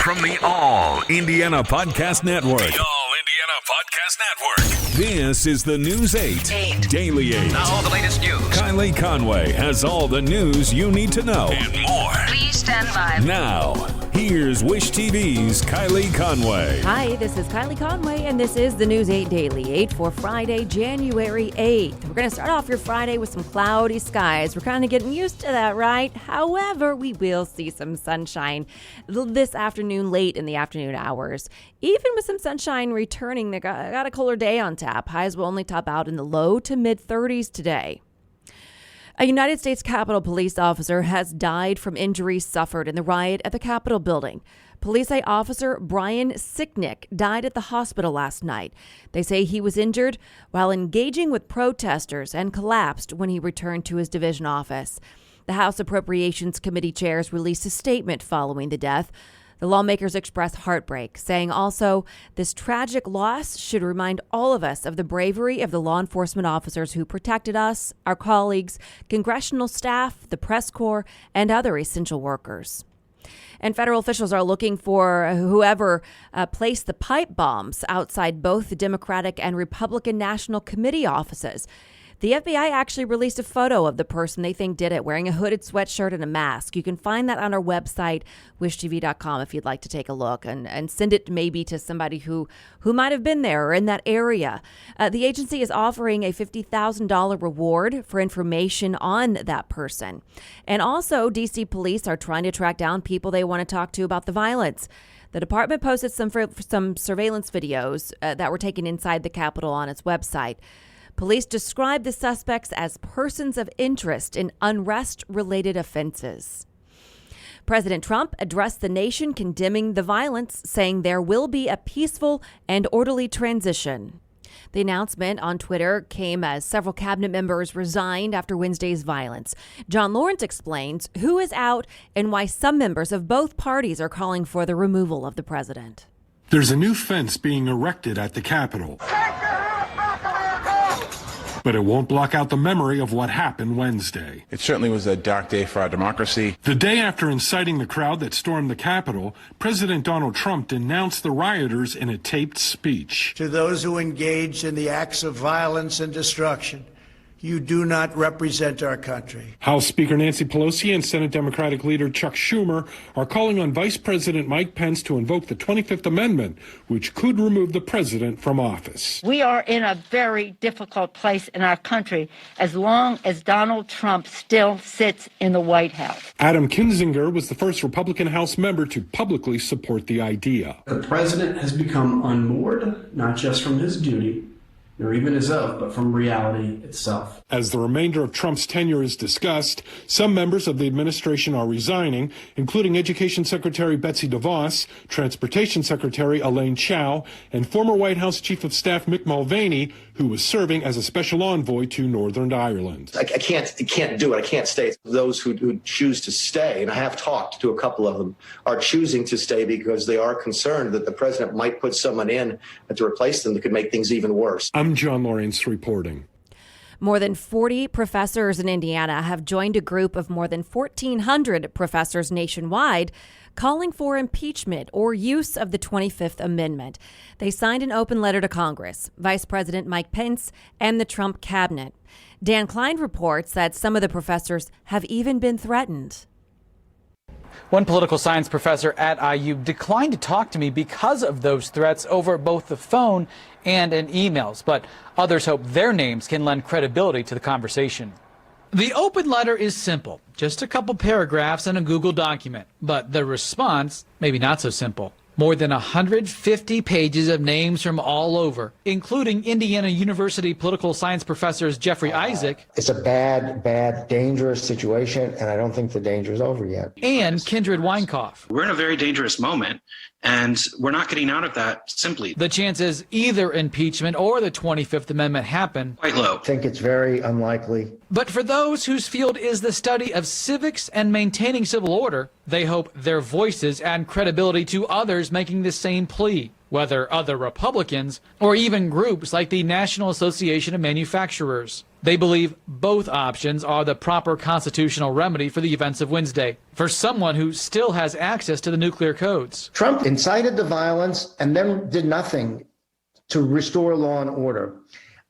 From the All Indiana Podcast Network. The All Indiana Podcast Network. This is the News 8 Daily 8. Now all the latest news. Kylie Conway has all the news you need to know. And more. Please stand by. Now, here's Wish TV's Kylie Conway. Hi, this is Kylie Conway, and this is the News 8 Daily 8 for Friday, January 8th. We're going to start off your Friday with some cloudy skies. We're kind of getting used to that, right? However, we will see some sunshine this afternoon, late in the afternoon hours. Even with some sunshine returning, they got a cooler day on tap. Highs will only top out in the low to mid 30s today. A United States Capitol police officer has died from injuries suffered in the riot at the Capitol building. Police say Officer Brian Sicknick died at the hospital last night. They say he was injured while engaging with protesters and collapsed when he returned to his division office. The House Appropriations Committee chairs released a statement following the death. The lawmakers expressed heartbreak, saying also, this tragic loss should remind all of us of the bravery of the law enforcement officers who protected us, our colleagues, congressional staff, the press corps, and other essential workers. And federal officials are looking for whoever placed the pipe bombs outside both the Democratic and Republican National Committee offices. The FBI actually released a photo of the person they think did it, wearing a hooded sweatshirt and a mask. You can find that on our website, wishtv.com, if you'd like to take a look and send it maybe to somebody who might have been there or in that area. The agency is offering a $50,000 reward for information on that person. And also, D.C. police are trying to track down people they want to talk to about the violence. The department posted some surveillance videos that were taken inside the Capitol on its website. Police describe the suspects as persons of interest in unrest-related offenses. President Trump addressed the nation condemning the violence, saying there will be a peaceful and orderly transition. The announcement on Twitter came as several cabinet members resigned after Wednesday's violence. John Lawrence explains who is out and why some members of both parties are calling for the removal of the president. There's a new fence being erected at the Capitol. But it won't block out the memory of what happened Wednesday. It certainly was a dark day for our democracy. The day after inciting the crowd that stormed the Capitol, President Donald Trump denounced the rioters in a taped speech. To those who engaged in the acts of violence and destruction, you do not represent our country. House Speaker Nancy Pelosi and Senate Democratic leader Chuck Schumer are calling on Vice President Mike Pence to invoke the 25th Amendment, which could remove the president from office. We are in a very difficult place in our country as long as Donald Trump still sits in the White House. Adam Kinzinger was the first Republican House member to publicly support the idea. The president has become unmoored, not just from his duty, nor even his oath, but from reality itself. As the remainder of Trump's tenure is discussed, some members of the administration are resigning, including Education Secretary Betsy DeVos, Transportation Secretary Elaine Chao, and former White House Chief of Staff Mick Mulvaney, who was serving as a special envoy to Northern Ireland. I can't do it. I can't stay. Those who choose to stay, and I have talked to a couple of them, are choosing to stay because they are concerned that the president might put someone in to replace them that could make things even worse. I'm John Lawrence reporting. More than 40 professors in Indiana have joined a group of more than 1,400 professors nationwide calling for impeachment or use of the 25th Amendment. They signed an open letter to Congress, Vice President Mike Pence, and the Trump cabinet. Dan Klein reports that some of the professors have even been threatened. One political science professor at IU declined to talk to me because of those threats over both the phone and in emails, but others hope their names can lend credibility to the conversation. The open letter is simple, just a couple paragraphs in a Google document, but the response, maybe not so simple. More than 150 pages of names from all over, including Indiana University political science professors Jeffrey Isaac. It's a bad, dangerous situation, and I don't think the danger is over yet. And Kindred Weinkauf. We're in a very dangerous moment, and we're not getting out of that simply. The chances either impeachment or the 25th Amendment happen quite low. I think it's very unlikely. But for those whose field is the study of civics and maintaining civil order, they hope their voices add credibility to others making the same plea, whether other Republicans or even groups like the National Association of Manufacturers. They believe both options are the proper constitutional remedy for the events of Wednesday, for someone who still has access to the nuclear codes. Trump incited the violence and then did nothing to restore law and order.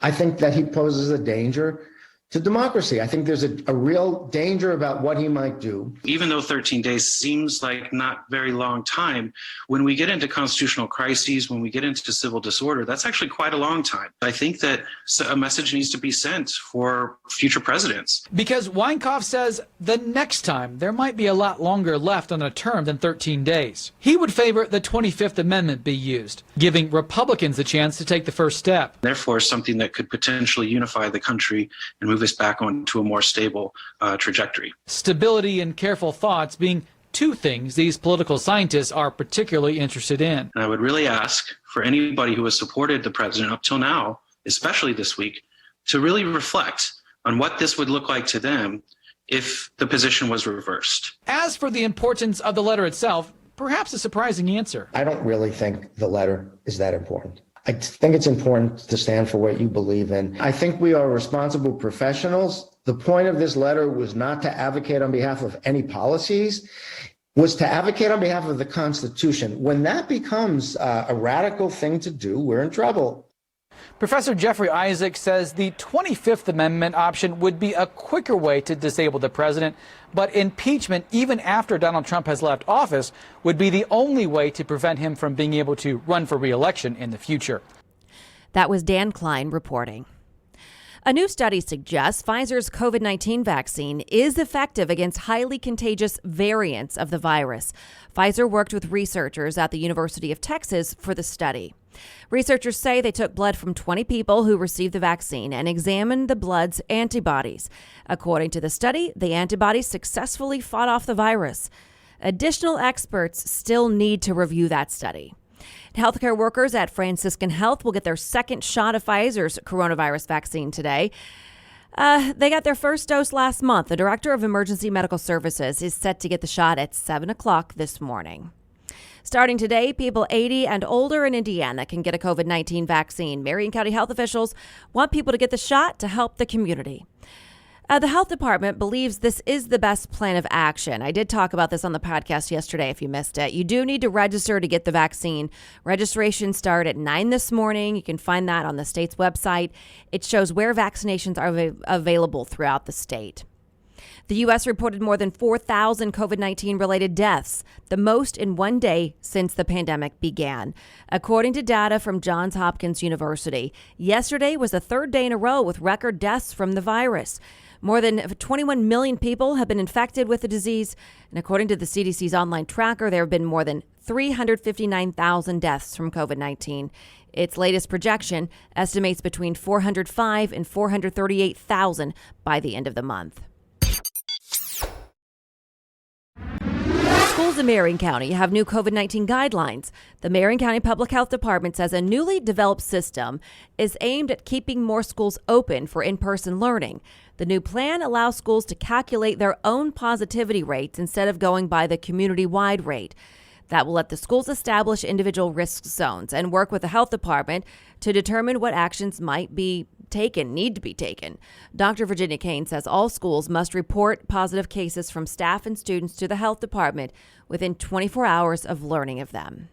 I think that he poses a danger to democracy. I think there's a real danger about what he might do. Even though 13 days seems like not very long time, when we get into constitutional crises, when we get into civil disorder, that's actually quite a long time. I think that a message needs to be sent for future presidents. Because Weinkauf says the next time there might be a lot longer left on a term than 13 days. He would favor the 25th Amendment be used, giving Republicans a chance to take the first step. Therefore, something that could potentially unify the country and move us back onto a more stable trajectory. Stability and careful thoughts being two things these political scientists are particularly interested in. And I would really ask for anybody who has supported the president up till now, especially this week, to really reflect on what this would look like to them if the position was reversed. As for the importance of the letter itself, perhaps a surprising answer. I don't really think the letter is that important. I think it's important to stand for what you believe in. I think we are responsible professionals. The point of this letter was not to advocate on behalf of any policies, was to advocate on behalf of the Constitution. When that becomes a radical thing to do, we're in trouble. Professor Jeffrey Isaac says the 25th Amendment option would be a quicker way to disable the president, but impeachment, even after Donald Trump has left office, would be the only way to prevent him from being able to run for re-election in the future. That was Dan Klein reporting. A new study suggests Pfizer's COVID-19 vaccine is effective against highly contagious variants of the virus. Pfizer worked with researchers at the University of Texas for the study. Researchers say they took blood from 20 people who received the vaccine and examined the blood's antibodies. According to the study, the antibodies successfully fought off the virus. Additional experts still need to review that study. Healthcare workers at Franciscan Health will get their second shot of Pfizer's coronavirus vaccine today. They got their first dose last month. The director of emergency medical services is set to get the shot at 7 o'clock this morning. Starting today, people 80 and older in Indiana can get a COVID-19 vaccine. Marion County health officials want people to get the shot to help the community. The health department believes this is the best plan of action. I did talk about this on the podcast yesterday if you missed it. You do need to register to get the vaccine. Registration started at 9 this morning. You can find that on the state's website. It shows where vaccinations are available throughout the state. The U.S. reported more than 4,000 COVID-19 related deaths, the most in one day since the pandemic began. According to data from Johns Hopkins University, yesterday was the third day in a row with record deaths from the virus. More than 21 million people have been infected with the disease. And according to the CDC's online tracker, there have been more than 359,000 deaths from COVID-19. Its latest projection estimates between 405 and 438,000 by the end of the month. Schools in Marion County have new COVID-19 guidelines. The Marion County Public Health Department says a newly developed system is aimed at keeping more schools open for in-person learning. The new plan allows schools to calculate their own positivity rates instead of going by the community-wide rate. That will let the schools establish individual risk zones and work with the health department to determine what actions need to be taken. Dr. Virginia Kane says all schools must report positive cases from staff and students to the health department within 24 hours of learning of them.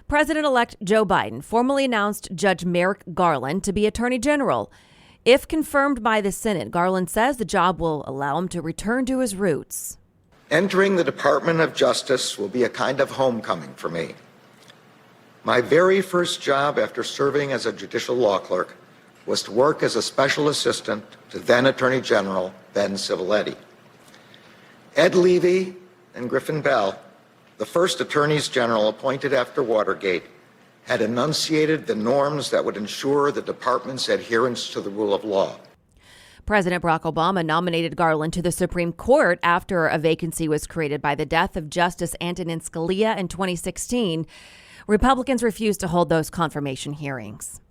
President-elect Joe Biden formally announced Judge Merrick Garland to be Attorney General. If confirmed by the Senate, Garland says the job will allow him to return to his roots. Entering the Department of Justice will be a kind of homecoming for me. My very first job after serving as a judicial law clerk was to work as a special assistant to then Attorney General Ben Civiletti. Ed Levy and Griffin Bell, the first attorneys general appointed after Watergate, had enunciated the norms that would ensure the department's adherence to the rule of law. President Barack Obama nominated Garland to the Supreme Court after a vacancy was created by the death of Justice Antonin Scalia in 2016. Republicans refused to hold those confirmation hearings.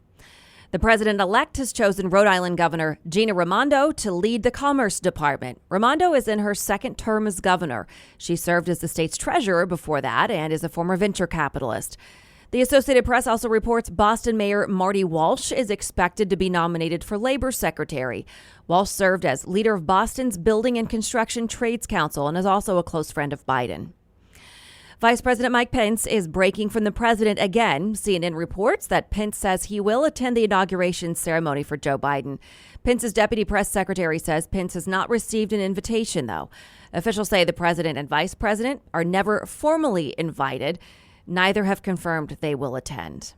The president-elect has chosen Rhode Island Governor Gina Raimondo to lead the Commerce Department. Raimondo is in her second term as governor. She served as the state's treasurer before that and is a former venture capitalist. The Associated Press also reports Boston Mayor Marty Walsh is expected to be nominated for Labor Secretary. Walsh served as leader of Boston's Building and Construction Trades Council and is also a close friend of Biden. Vice President Mike Pence is breaking from the president again. CNN reports that Pence says he will attend the inauguration ceremony for Joe Biden. Pence's deputy press secretary says Pence has not received an invitation, though. Officials say the president and vice president are never formally invited. Neither have confirmed they will attend.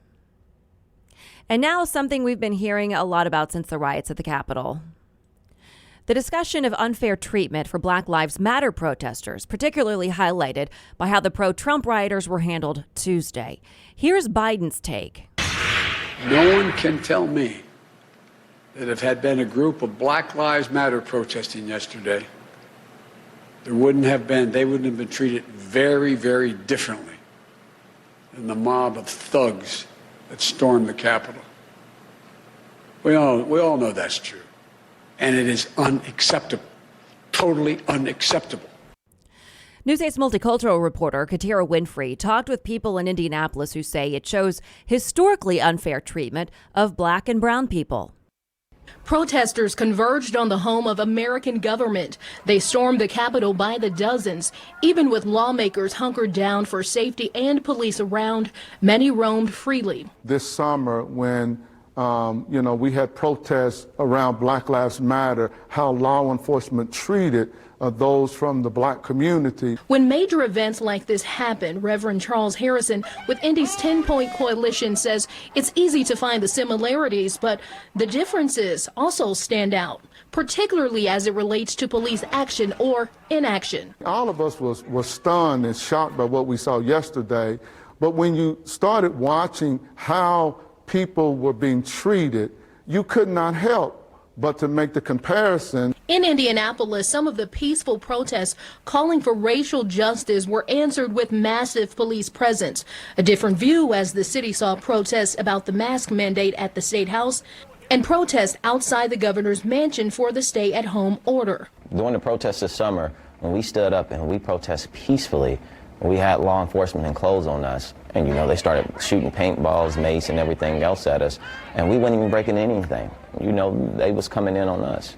And now something we've been hearing a lot about since the riots at the Capitol. The discussion of unfair treatment for Black Lives Matter protesters, particularly highlighted by how the pro-Trump rioters were handled Tuesday. Here's Biden's take. No one can tell me that if had been a group of Black Lives Matter protesting yesterday, they wouldn't have been treated very, very differently than the mob of thugs that stormed the Capitol. We all know that's true. And it is unacceptable, totally unacceptable. News 8's multicultural reporter Katira Winfrey talked with people in Indianapolis who say it shows historically unfair treatment of Black and brown people. Protesters converged on the home of American government. They stormed the Capitol by the dozens. Even with lawmakers hunkered down for safety and police around, many roamed freely. This summer when we had protests around Black Lives Matter, how law enforcement treated those from the Black community. When major events like this happen, Reverend Charles Harrison with Indy's 10-Point Coalition says it's easy to find the similarities, but the differences also stand out, particularly as it relates to police action or inaction. All of us was stunned and shocked by what we saw yesterday, but when you started watching how people were being treated, you could not help but to make the comparison. In Indianapolis, some of the peaceful protests calling for racial justice were answered with massive police presence. A different view as the city saw protests about the mask mandate at the State House and protests outside the governor's mansion for the stay-at-home order. During the protests this summer, when we stood up and we protested peacefully, we had law enforcement in clothes on us, and they started shooting paintballs, mace, and everything else at us, and we weren't even breaking anything. They was coming in on us.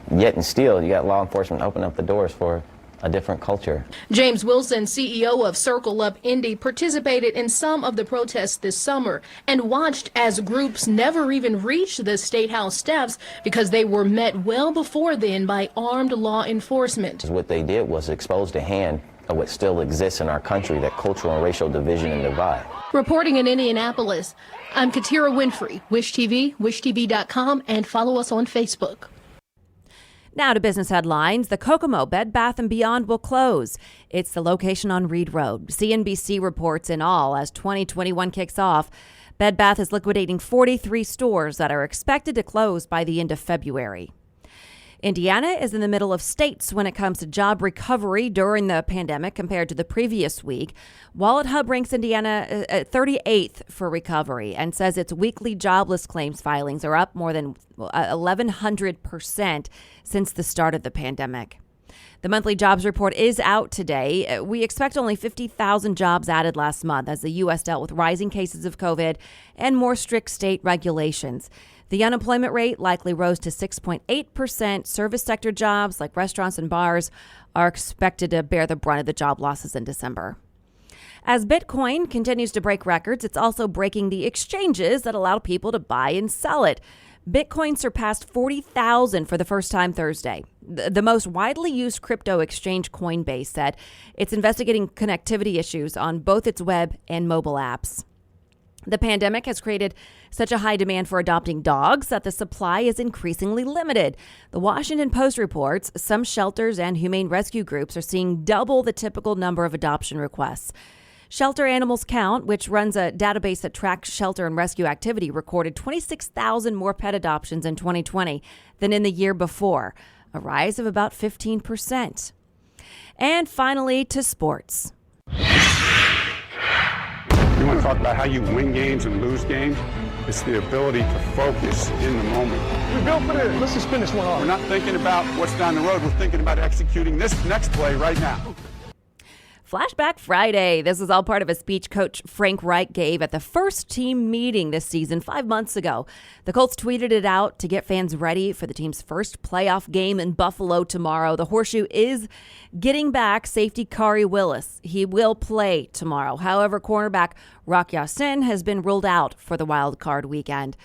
Yet and still, you got law enforcement open up the doors for a different culture. James Wilson, CEO of Circle Up Indy, participated in some of the protests this summer and watched as groups never even reached the State House steps because they were met well before then by armed law enforcement. What they did was expose the hand of what still exists in our country, that cultural and racial division and divide. Reporting in Indianapolis, I'm Katira Winfrey, Wish TV, wishtv.com, and follow us on Facebook. Now to business headlines. The Kokomo Bed Bath & Beyond will close. It's the location on Reed Road. CNBC reports in all, as 2021 kicks off, Bed Bath is liquidating 43 stores that are expected to close by the end of February. Indiana is in the middle of states when it comes to job recovery during the pandemic compared to the previous week. Wallet Hub ranks Indiana at 38th for recovery and says its weekly jobless claims filings are up more than 1,100% since the start of the pandemic. The monthly jobs report is out today. We expect only 50,000 jobs added last month as the U.S. dealt with rising cases of COVID and more strict state regulations. The unemployment rate likely rose to 6.8%. Service sector jobs like restaurants and bars are expected to bear the brunt of the job losses in December. As Bitcoin continues to break records, it's also breaking the exchanges that allow people to buy and sell it. Bitcoin surpassed 40,000 for the first time Thursday. The most widely used crypto exchange, Coinbase, said it's investigating connectivity issues on both its web and mobile apps. The pandemic has created such a high demand for adopting dogs that the supply is increasingly limited. The Washington Post reports some shelters and humane rescue groups are seeing double the typical number of adoption requests. Shelter Animals Count, which runs a database that tracks shelter and rescue activity, recorded 26,000 more pet adoptions in 2020 than in the year before, a rise of about 15%. And finally, to sports. You want to talk about how you win games and lose games? It's the ability to focus in the moment. We built for this. Let's just finish one off. We're not thinking about what's down the road. We're thinking about executing this next play right now. Flashback Friday. This is all part of a speech Coach Frank Reich gave at the first team meeting this season 5 months ago. The Colts tweeted it out to get fans ready for the team's first playoff game in Buffalo tomorrow. The Horseshoe is getting back safety Kari Willis. He will play tomorrow. However, cornerback Rock Ya-Sin has been ruled out for the wild card weekend.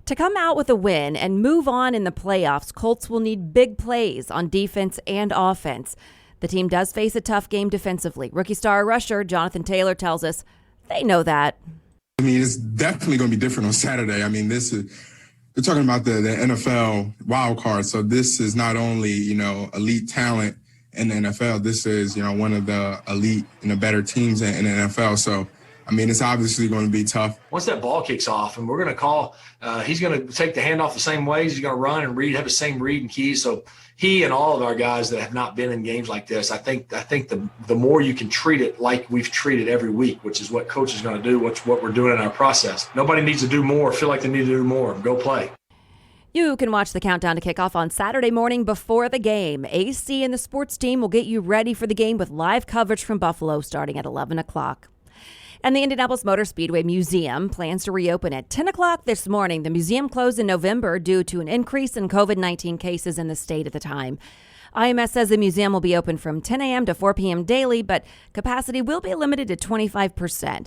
To come out with a win and move on in the playoffs, Colts will need big plays on defense and offense. The team does face a tough game defensively. Rookie star rusher Jonathan Taylor tells us they know that. I mean, it's definitely going to be different on Saturday. I mean, we're talking about the NFL wild card. So this is not only, elite talent in the NFL. This is, one of the elite and the better teams in the NFL. So, I mean, it's obviously going to be tough. Once that ball kicks off, and we're going to call, he's going to take the handoff the same ways. He's going to run and have the same read and keys. So he and all of our guys that have not been in games like this, I think the more you can treat it like we've treated every week, which is what coach is going to do, what we're doing in our process. Nobody needs to do more, feel like they need to do more. Go play. You can watch the countdown to kickoff on Saturday morning before the game. AC and the sports team will get you ready for the game with live coverage from Buffalo starting at 11 o'clock. And the Indianapolis Motor Speedway Museum plans to reopen at 10 o'clock this morning. The museum closed in November due to an increase in COVID-19 cases in the state at the time. IMS says the museum will be open from 10 a.m. to 4 p.m. daily, but capacity will be limited to 25%.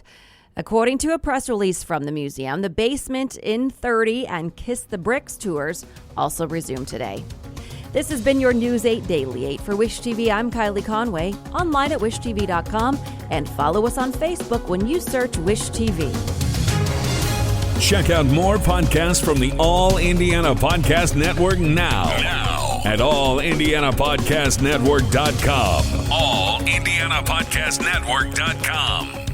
According to a press release from the museum, the Basement in 30 and Kiss the Bricks tours also resume today. This has been your News 8 Daily 8 for Wish TV. I'm Kylie Conway, online at wishtv.com, and follow us on Facebook when you search Wish TV. Check out more podcasts from the All Indiana Podcast Network now at allindianapodcastnetwork.com. allindianapodcastnetwork.com.